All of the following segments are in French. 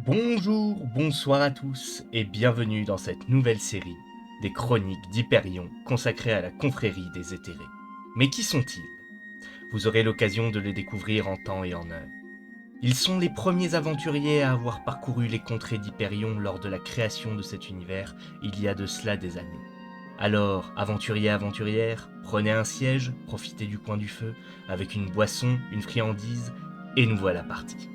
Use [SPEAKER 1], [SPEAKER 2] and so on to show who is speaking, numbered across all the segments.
[SPEAKER 1] Bonjour, bonsoir à tous et bienvenue dans cette nouvelle série des chroniques d'Hyperion consacrée à la confrérie des éthérés. Mais qui sont-ils? Vous aurez l'occasion de les découvrir en temps et en heure. Ils sont les premiers aventuriers à avoir parcouru les contrées d'Hyperion lors de la création de cet univers il y a de cela des années. Alors, aventuriers, aventurières, prenez un siège, profitez du coin du feu, avec une boisson, une friandise, et nous voilà partis.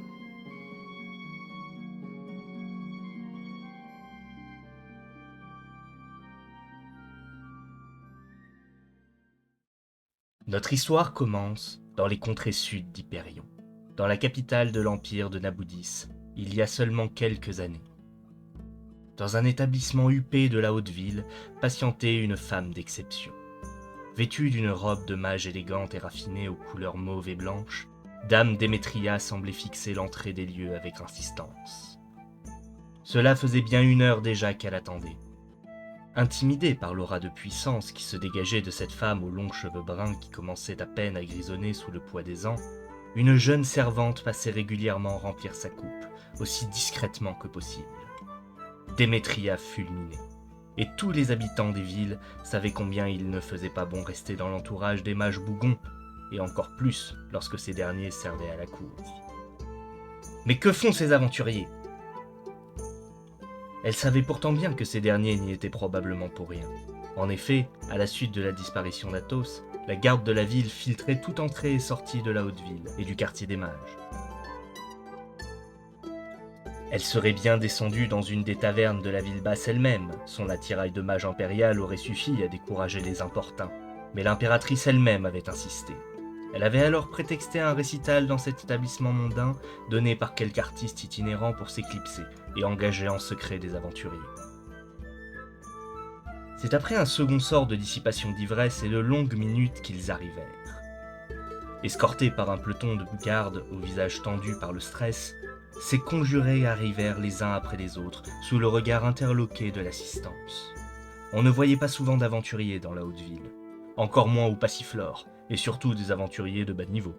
[SPEAKER 1] Notre histoire commence dans les contrées sud d'Hyperion, dans la capitale de l'empire de Naboudis, il y a seulement quelques années. Dans un établissement huppé de la haute ville, patientait une femme d'exception. Vêtue d'une robe de mage élégante et raffinée aux couleurs mauve et blanches, Dame Démétria semblait fixer l'entrée des lieux avec insistance. Cela faisait bien 1 heure déjà qu'elle attendait. Intimidée par l'aura de puissance qui se dégageait de cette femme aux longs cheveux bruns qui commençaient à peine à grisonner sous le poids des ans, une jeune servante passait régulièrement remplir sa coupe, aussi discrètement que possible. Démétria fulminait, et tous les habitants des villes savaient combien il ne faisait pas bon rester dans l'entourage des mages bougons, et encore plus lorsque ces derniers servaient à la cour. Mais que font ces aventuriers ? Elle savait pourtant bien que ces derniers n'y étaient probablement pour rien. En effet, à la suite de la disparition d'Athos, la garde de la ville filtrait toute entrée et sortie de la haute ville et du quartier des mages. Elle serait bien descendue dans une des tavernes de la ville basse elle-même, son attirail de mage impérial aurait suffi à décourager les importuns, mais l'impératrice elle-même avait insisté. Elle avait alors prétexté un récital dans cet établissement mondain donné par quelque artiste itinérant pour s'éclipser et engager en secret des aventuriers. C'est après un second sort de dissipation d'ivresse et de longues minutes qu'ils arrivèrent. Escortés par un peloton de gardes au visage tendu par le stress, ces conjurés arrivèrent les uns après les autres sous le regard interloqué de l'assistance. On ne voyait pas souvent d'aventuriers dans la haute ville, encore moins au Passiflore, et surtout des aventuriers de bas niveau.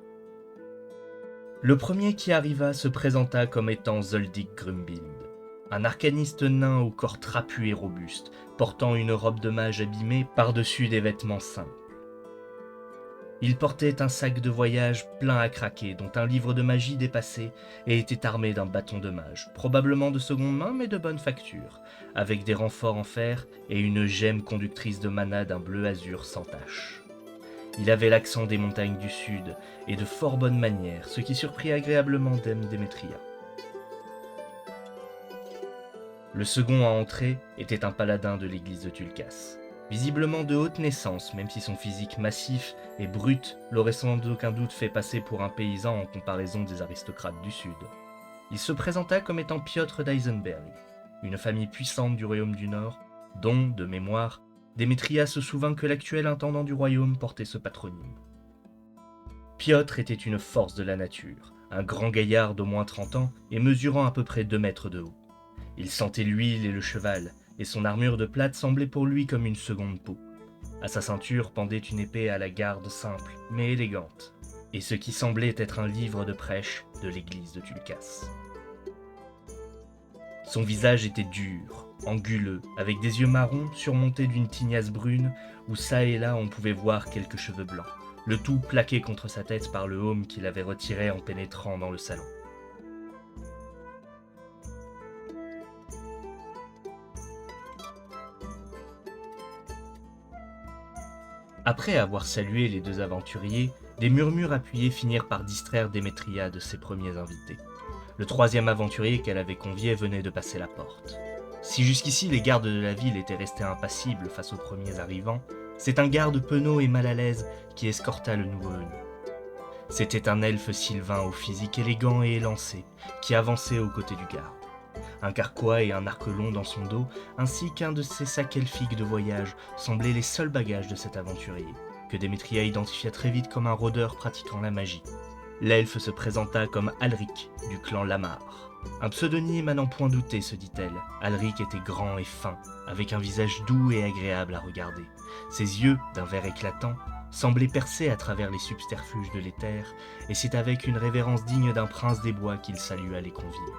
[SPEAKER 1] Le premier qui arriva se présenta comme étant Zoldyck Grumbild, un arcaniste nain au corps trapu et robuste, portant une robe de mage abîmée par-dessus des vêtements simples. Il portait un sac de voyage plein à craquer, dont un livre de magie dépassait, et était armé d'un bâton de mage, probablement de seconde main mais de bonne facture, avec des renforts en fer et une gemme conductrice de mana d'un bleu azur sans tache. Il avait l'accent des montagnes du sud et de fort bonnes manières, ce qui surprit agréablement Dame Démétria. Le second à entrer était un paladin de l'église de Tulkas, visiblement de haute naissance, même si son physique massif et brut l'aurait sans aucun doute fait passer pour un paysan en comparaison des aristocrates du sud. Il se présenta comme étant Piotr d'Eisenberg, une famille puissante du royaume du Nord, dont, de mémoire, Démétria se souvint que l'actuel intendant du royaume portait ce patronyme. Piotr était une force de la nature, un grand gaillard d'au moins 30 ans et mesurant à peu près 2 mètres de haut. Il sentait l'huile et le cheval, et son armure de plate semblait pour lui comme une seconde peau. À sa ceinture pendait une épée à la garde simple, mais élégante, et ce qui semblait être un livre de prêche de l'église de Tulkas. Son visage était dur, anguleux, avec des yeux marrons surmontés d'une tignasse brune où çà et là on pouvait voir quelques cheveux blancs, le tout plaqué contre sa tête par le heaume qu'il avait retiré en pénétrant dans le salon. Après avoir salué les deux aventuriers, des murmures appuyés finirent par distraire Démétria de ses premiers invités. Le troisième aventurier qu'elle avait convié venait de passer la porte. Si jusqu'ici les gardes de la ville étaient restés impassibles face aux premiers arrivants, c'est un garde penaud et mal à l'aise qui escorta le nouveau venu. C'était un elfe sylvain au physique élégant et élancé, qui avançait aux côtés du garde. Un carquois et un arc long dans son dos, ainsi qu'un de ses sacs elfiques de voyage, semblaient les seuls bagages de cet aventurier, que Démétria identifia très vite comme un rôdeur pratiquant la magie. L'elfe se présenta comme Alric, du clan Lamar. Un pseudonyme à n'en point douter, se dit-elle. Alric était grand et fin, avec un visage doux et agréable à regarder. Ses yeux, d'un vert éclatant, semblaient percer à travers les subterfuges de l'éther, et c'est avec une révérence digne d'un prince des bois qu'il salua les conviés.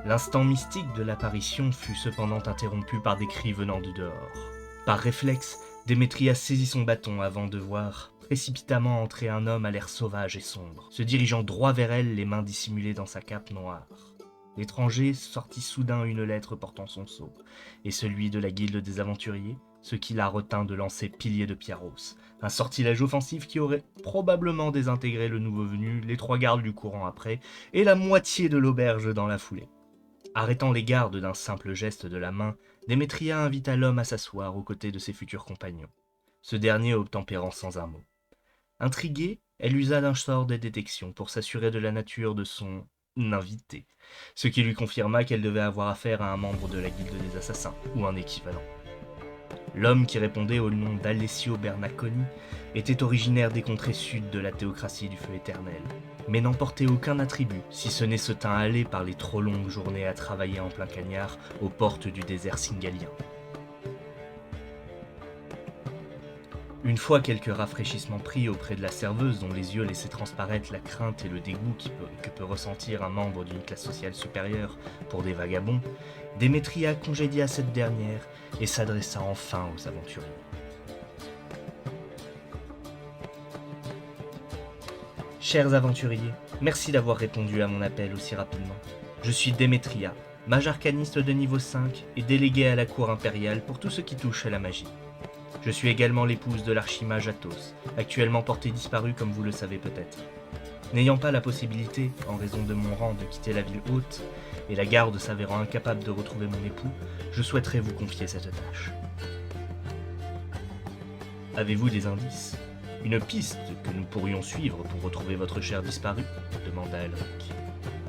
[SPEAKER 1] L'instant mystique de l'apparition fut cependant interrompu par des cris venant de dehors. Par réflexe, Démétria saisit son bâton avant de voir précipitamment entrer un homme à l'air sauvage et sombre, se dirigeant droit vers elle, les mains dissimulées dans sa cape noire. L'étranger sortit soudain une lettre portant son sceau, et celui de la guilde des aventuriers, ce qui la retint de lancer Pilier de Pierros, un sortilège offensif qui aurait probablement désintégré le nouveau venu, les 3 gardes du courant après, et la moitié de l'auberge dans la foulée. Arrêtant les gardes d'un simple geste de la main, Démétria invita l'homme à s'asseoir aux côtés de ses futurs compagnons, ce dernier obtempérant sans un mot. Intriguée, elle usa d'un sort de détection pour s'assurer de la nature de son invité, ce qui lui confirma qu'elle devait avoir affaire à un membre de la guilde des assassins, ou un équivalent. L'homme qui répondait au nom d'Alessio Bernaconi était originaire des contrées sud de la théocratie du feu éternel, mais n'en portait aucun attribut, si ce n'est ce teint hâlé par les trop longues journées à travailler en plein cagnard aux portes du désert singalien. Une fois quelques rafraîchissements pris auprès de la serveuse dont les yeux laissaient transparaître la crainte et le dégoût que peut ressentir un membre d'une classe sociale supérieure pour des vagabonds, Démétria congédia cette dernière et s'adressa enfin aux aventuriers. Chers aventuriers, merci d'avoir répondu à mon appel aussi rapidement. Je suis Démétria, mage arcaniste de niveau 5 et déléguée à la cour impériale pour tout ce qui touche à la magie. Je suis également l'épouse de l'archimage Athos, actuellement porté disparu comme vous le savez peut-être. N'ayant pas la possibilité, en raison de mon rang, de quitter la ville haute, et la garde s'avérant incapable de retrouver mon époux, je souhaiterais vous confier cette tâche. Avez-vous des indices? Une piste que nous pourrions suivre pour retrouver votre cher disparu? Demanda Elric.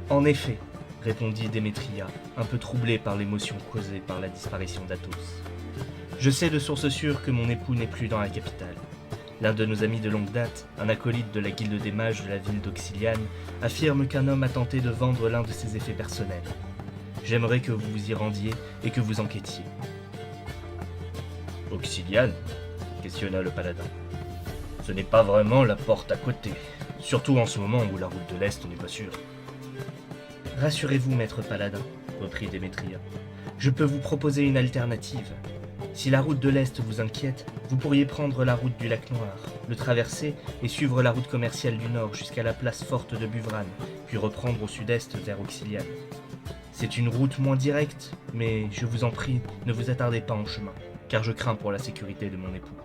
[SPEAKER 1] En effet, répondit Démétria, un peu troublée par l'émotion causée par la disparition d'Athos. Je sais de source sûre que mon époux n'est plus dans la capitale. L'un de nos amis de longue date, un acolyte de la guilde des mages de la ville d'Auxiliane, affirme qu'un homme a tenté de vendre l'un de ses effets personnels. J'aimerais que vous vous y rendiez et que vous enquêtiez. Auxiliane? Questionna le paladin. Ce n'est pas vraiment la porte à côté, surtout en ce moment où la route de l'Est n'est pas sûre. Rassurez-vous, maître paladin, reprit Démétria. Je peux vous proposer une alternative. Si la route de l'Est vous inquiète, vous pourriez prendre la route du lac Noir, le traverser et suivre la route commerciale du Nord jusqu'à la place forte de Buvran, puis reprendre au sud-est vers Auxiliane. C'est une route moins directe, mais je vous en prie, ne vous attardez pas en chemin, car je crains pour la sécurité de mon époux.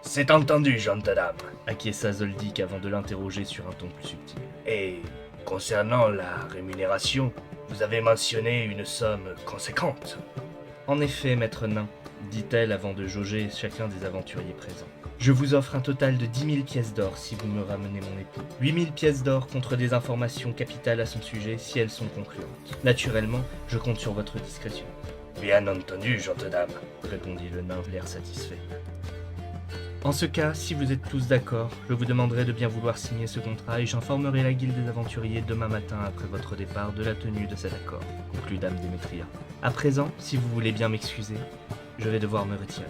[SPEAKER 1] C'est entendu, jeune dame, acquiesça Zoldyck avant de l'interroger sur un ton plus subtil. Et concernant la rémunération, vous avez mentionné une somme conséquente. En effet, maître nain, dit-elle avant de jauger chacun des aventuriers présents. Je vous offre un total de 10 000 pièces d'or si vous me ramenez mon époux. 8 000 pièces d'or contre des informations capitales à son sujet si elles sont concluantes. Naturellement, je compte sur votre discrétion. Bien entendu, gente dame, répondit le nain l'air satisfait. En ce cas, si vous êtes tous d'accord, je vous demanderai de bien vouloir signer ce contrat et j'informerai la guilde des aventuriers demain matin après votre départ de la tenue de cet accord, conclut Dame Démétria. À présent, si vous voulez bien m'excuser, je vais devoir me retirer.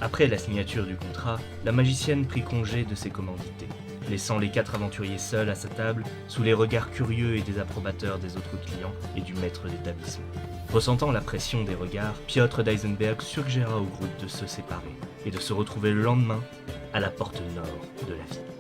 [SPEAKER 1] Après la signature du contrat, la magicienne prit congé de ses commandités, laissant les 4 aventuriers seuls à sa table, sous les regards curieux et désapprobateurs des autres clients et du maître d'établissement. Ressentant la pression des regards, Piotr d'Eisenberg suggéra au groupe de se séparer et de se retrouver le lendemain à la porte nord de la ville.